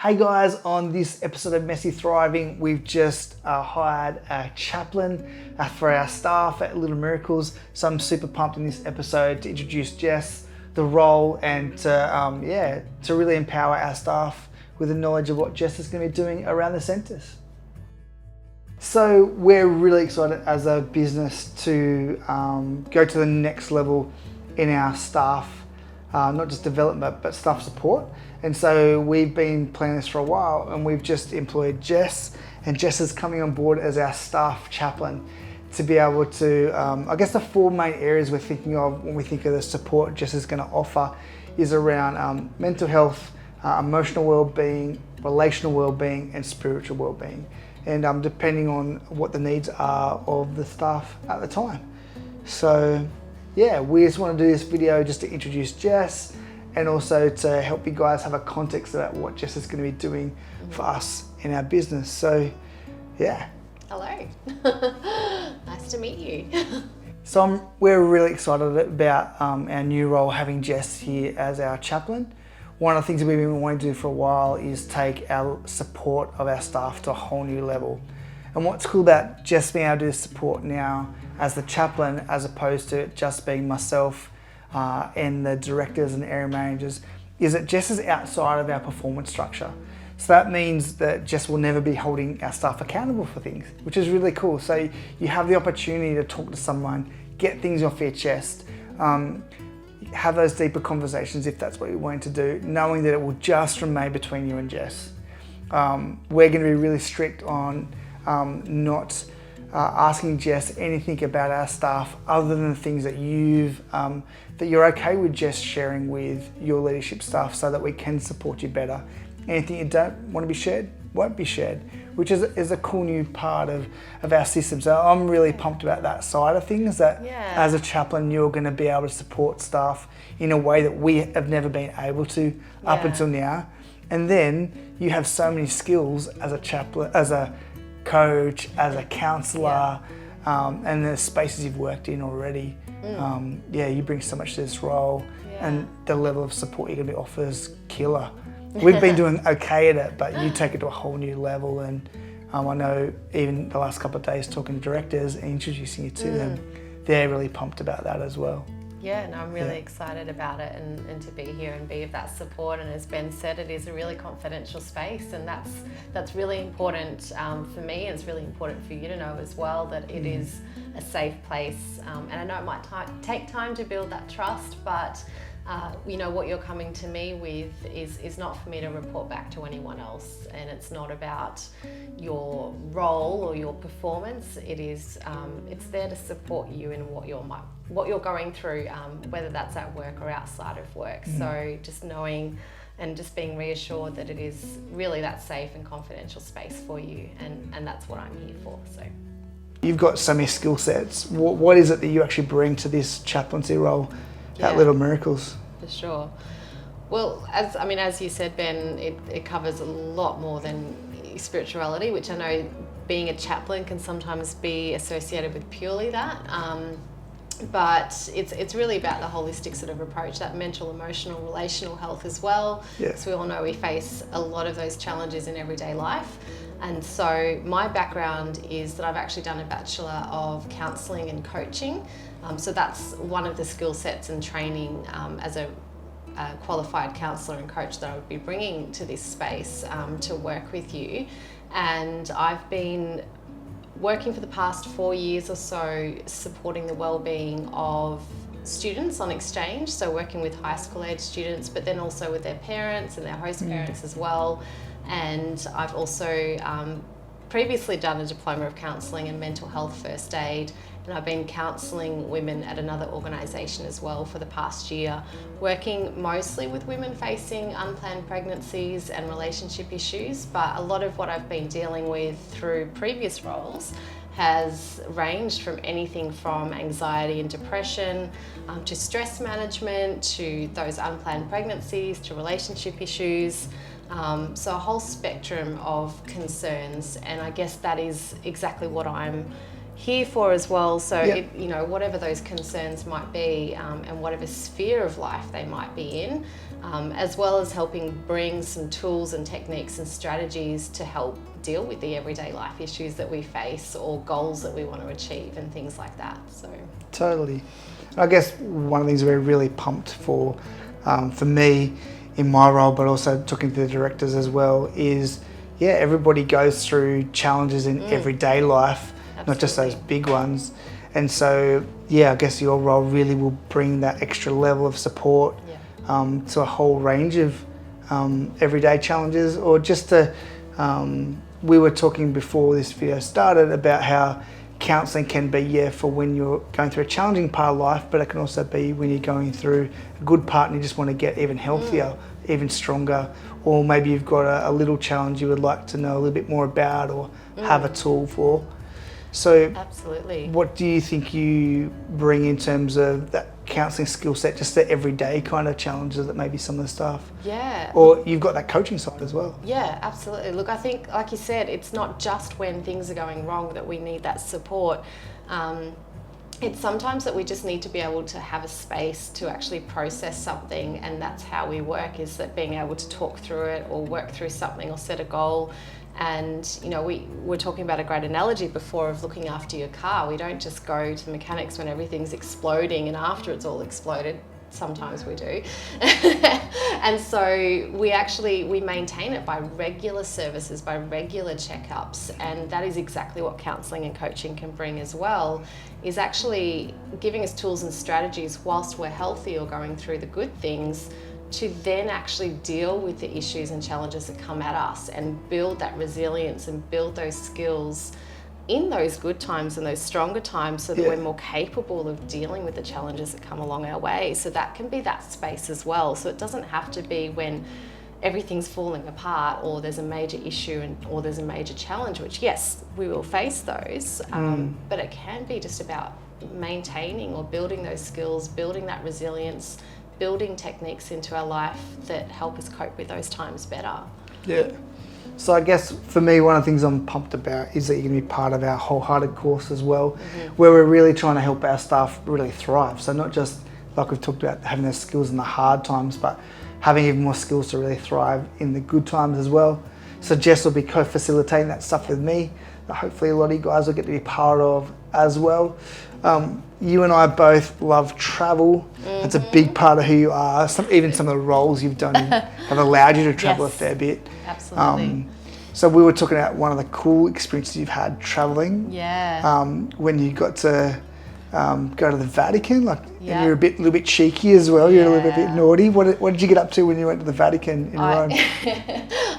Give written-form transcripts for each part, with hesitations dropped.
Hey guys, on this episode of Messy Thriving, we've just hired a chaplain for our staff at Little Miracles. So I'm super pumped in this episode to introduce Jess, the role, and to really empower our staff with the knowledge of what Jess is going to be doing around the centres. So we're really excited as a business to go to the next level in our staff, not just development, but staff support. And so we've been planning this for a while, and we've just employed Jess, and Jess is coming on board as our staff chaplain to be able to, I guess the four main areas we're thinking of when we think of the support Jess is going to offer is around mental health, emotional well-being, relational well-being, and spiritual well-being. And depending on what the needs are of the staff at the time. So yeah, we just want to do this video just to introduce Jess, and also to help you guys have a context about what Jess is going to be doing for us in our business. So, yeah. Hello. Nice to meet you. So we're really excited about our new role, having Jess here as our chaplain. One of the things we've been wanting to do for a while is take our support of our staff to a whole new level. And what's cool about Jess being able to do this support now as the chaplain, as opposed to it just being myself and the directors and area managers, is that Jess is outside of our performance structure. So that means that Jess will never be holding our staff accountable for things, which is really cool. So you have the opportunity to talk to someone, get things off your chest, have those deeper conversations if that's what you're wanting to do, knowing that it will just remain between you and Jess. We're going to be really strict on not asking Jess anything about our staff other than the things that that you're okay with Jess sharing with your leadership staff, so that we can support you better. Anything you don't want to be shared won't be shared, which is a cool new part of our system. So I'm really pumped about that side of things, that as a chaplain you're going to be able to support staff in a way that we have never been able to up until now. And then you have so many skills as a chaplain, as a coach, as a counsellor, and the spaces you've worked in already. You bring so much to this role, and the level of support you're going to be offered is killer. We've been doing okay at it, but you take it to a whole new level. And I know even the last couple of days talking to directors and introducing you to them, they're really pumped about that as well. Yeah, and I'm really excited about it and to be here and be of that support. And as Ben said, it is a really confidential space, and that's really important for me, and it's really important for you to know as well, that it is a safe place. And I know it might take time to build that trust, but what you're coming to me with is not for me to report back to anyone else, and it's not about your role or your performance. It is it's there to support you in what you're going through, whether that's at work or outside of work. So just knowing and just being reassured that it is really that safe and confidential space for you, and that's what I'm here for. So you've got so many skill sets. What is it that you actually bring to this chaplaincy role at Little Miracles? For sure. Well, as you said, Ben, it covers a lot more than spirituality, which I know being a chaplain can sometimes be associated with purely that. But it's really about the holistic sort of approach, that mental, emotional, relational health as well. So we all know we face a lot of those challenges in everyday life. And so my background is that I've actually done a Bachelor of Counselling and Coaching. So that's one of the skill sets and training as a qualified counsellor and coach that I would be bringing to this space to work with you. And I've been working for the past 4 years or so supporting the well-being of students on exchange, so working with high school age students, but then also with their parents and their host parents as well. And I've also previously done a Diploma of Counselling and Mental Health First Aid, and I've been counselling women at another organisation as well for the past year, working mostly with women facing unplanned pregnancies and relationship issues. But a lot of what I've been dealing with through previous roles has ranged from anything from anxiety and depression to stress management, to those unplanned pregnancies, to relationship issues. So a whole spectrum of concerns, and I guess that is exactly what I'm here for as well. So whatever those concerns might be, and whatever sphere of life they might be in, as well as helping bring some tools and techniques and strategies to help deal with the everyday life issues that we face or goals that we want to achieve and things like that. So totally. I guess one of the things we're really pumped for me in my role, but also talking to the directors as well, is everybody goes through challenges in everyday life, not just those big ones. And so, I guess your role really will bring that extra level of support to a whole range of everyday challenges, or just to, we were talking before this video started about how counselling can be, for when you're going through a challenging part of life, but it can also be when you're going through a good part and you just want to get even healthier, even stronger, or maybe you've got a little challenge you would like to know a little bit more about or have a tool for. So absolutely. What do you think you bring in terms of that counselling skill set, just the everyday kind of challenges that maybe some of the staff? Yeah. Or you've got that coaching side as well. Yeah, absolutely. Look, I think, like you said, it's not just when things are going wrong that we need that support. It's sometimes that we just need to be able to have a space to actually process something, and that's how we work, is that being able to talk through it or work through something or set a goal. And, we were talking about a great analogy before of looking after your car. We don't just go to the mechanics when everything's exploding and after it's all exploded. Sometimes we do. And so we maintain it by regular services, by regular checkups. And that is exactly what counselling and coaching can bring as well, is actually giving us tools and strategies whilst we're healthy or going through the good things, to then actually deal with the issues and challenges that come at us and build that resilience and build those skills in those good times and those stronger times, so that we're more capable of dealing with the challenges that come along our way. So that can be that space as well. So it doesn't have to be when everything's falling apart or there's a major issue or there's a major challenge, which yes, we will face those, but it can be just about maintaining or building those skills, building that resilience, building techniques into our life that help us cope with those times better. Yeah. So I guess for me, one of the things I'm pumped about is that you're going to be part of our Wholehearted course as well, where we're really trying to help our staff really thrive. So not just like we've talked about having those skills in the hard times, but having even more skills to really thrive in the good times as well. So Jess will be co-facilitating that stuff with me, that hopefully a lot of you guys will get to be part of as well. You and I both love travel. It's a big part of who you are. Even some of the roles you've done have allowed you to travel a fair bit. Absolutely. So we were talking about one of the cool experiences you've had traveling. Yeah. When you got to go to the Vatican, and you're a little bit cheeky as well. You're a little bit naughty. What did you get up to when you went to the Vatican in Rome?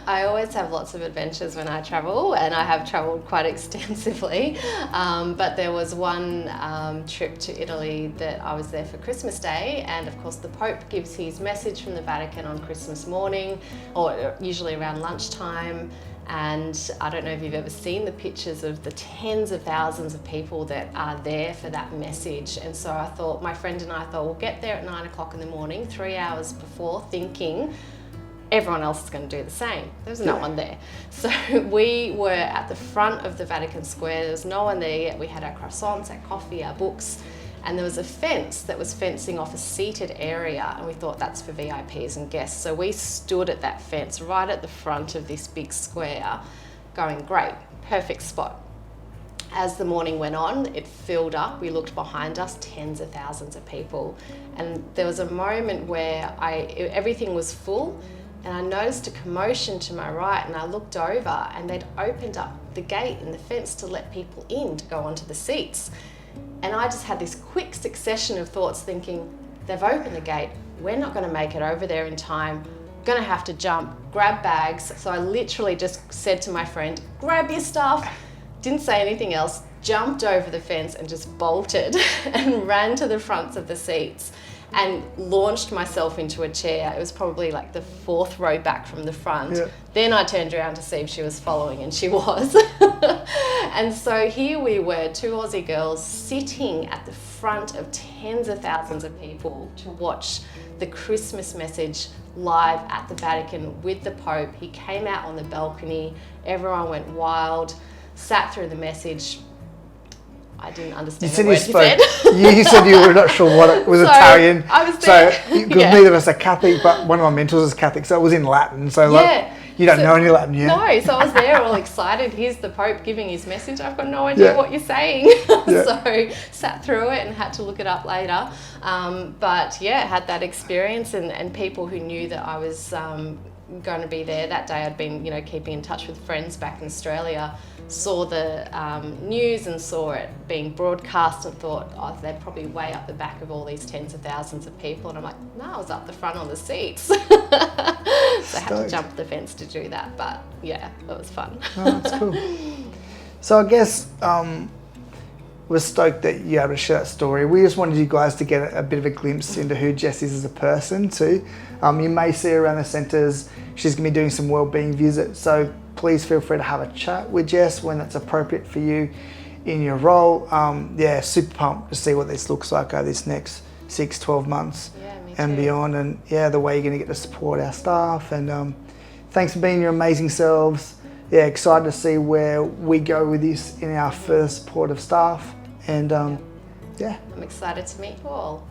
I always have lots of adventures when I travel, and I have travelled quite extensively. But there was one trip to Italy that I was there for Christmas Day, and of course the Pope gives his message from the Vatican on Christmas morning, or usually around lunchtime. And I don't know if you've ever seen the pictures of the tens of thousands of people that are there for that message. And so I thought, my friend and I thought, we'll get there at 9 o'clock in the morning, 3 hours before, thinking everyone else is going to do the same. There was no one there. So we were at the front of the Vatican Square. There was no one there yet. We had our croissants, our coffee, our books. And there was a fence that was fencing off a seated area, and we thought that's for VIPs and guests. So we stood at that fence right at the front of this big square going, great, perfect spot. As the morning went on, it filled up. We looked behind us, tens of thousands of people. And there was a moment where everything was full, and I noticed a commotion to my right, and I looked over and they'd opened up the gate in the fence to let people in to go onto the seats. And I just had this quick succession of thoughts thinking, they've opened the gate, we're not going to make it over there in time, going to have to jump, grab bags. So I literally just said to my friend, grab your stuff, didn't say anything else, jumped over the fence and just bolted and ran to the fronts of the seats and launched myself into a chair. It was probably like the fourth row back from the front. Yeah. Then I turned around to see if she was following, and she was. And so here we were, two Aussie girls sitting at the front of tens of thousands of people to watch the Christmas message live at the Vatican with the Pope. He came out on the balcony, everyone went wild, sat through the message. I didn't You understand said the you word he spoke. said. You said you were not sure what it was. So, Italian. I was there. So because Yeah. neither of us are Catholic, but one of my mentors is Catholic, so it was in Latin. So like, Yeah. you don't So- know any Latin, yeah? No, so I was there all excited. Here's the Pope giving his message. I've got no idea Yeah. what you're saying. Yeah. So sat through it and had to look it up later. But yeah, had that experience and people who knew that I was going to be there that day. I'd been, keeping in touch with friends back in Australia, saw the news and saw it being broadcast and thought, oh, they're probably way up the back of all these tens of thousands of people. And I'm like, no, I was up the front on the seats. So I had to Stoked. jump the fence to do that. But yeah, it was fun. Oh, that's cool. So I guess we're stoked that you're able to share that story. We just wanted you guys to get a bit of a glimpse into who Jess is as a person too. You may see her around the centres. She's going to be doing some wellbeing visits. So please feel free to have a chat with Jess when that's appropriate for you in your role. Yeah, super pumped to see what this looks like over this next 6-12 months Yeah, me and too. beyond. And yeah, the way you're going to get to support our staff. And thanks for being your amazing selves. Yeah, excited to see where we go with this in our first support of staff. And yeah. I'm excited to meet you all.